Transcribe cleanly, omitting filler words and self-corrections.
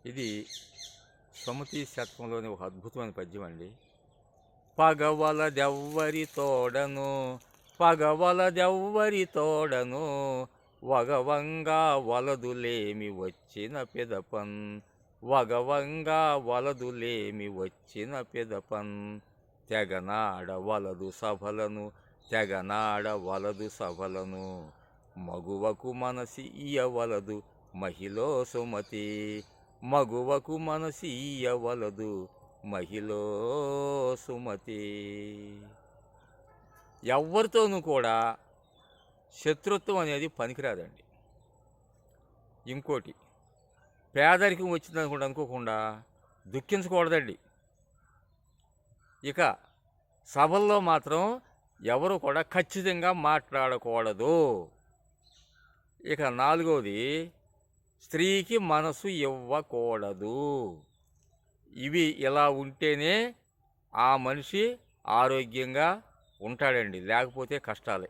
ఇది సుమతి శతకంలోని ఒక అద్భుతమైన పద్యం అండి. పగవలదెవ్వరి తోడను పగవలదెవ్వరి తోడను వగవంగా వలదులేమి వచ్చిన పెదపన్ వగవంగా వలదులేమి వచ్చిన పెదపన్ తెగనాడ వలదు సభలను తెగనాడ వలదు సభలను మగువకు మనసి ఇయ్యవలదు మహిళో సుమతి మగువకు మనసి ఇయ్యవలదు మహిళో సుమతి. ఎవరితోనూ కూడా శత్రుత్వం అనేది పనికిరాదండి. ఇంకోటి, పేదరికం వచ్చిందనుకుంటే అనుకోకుండా దుఃఖించకూడదండి. ఇక సభల్లో మాత్రం ఎవరు కూడా ఖచ్చితంగా మాట్లాడకూడదు. ఇక నాలుగవది, స్త్రీకి మనసు ఇవ్వకూడదు. ఇవి ఇలా ఉంటేనే ఆ మనిషి ఆరోగ్యంగా ఉంటాడండి, లేకపోతే కష్టాలే.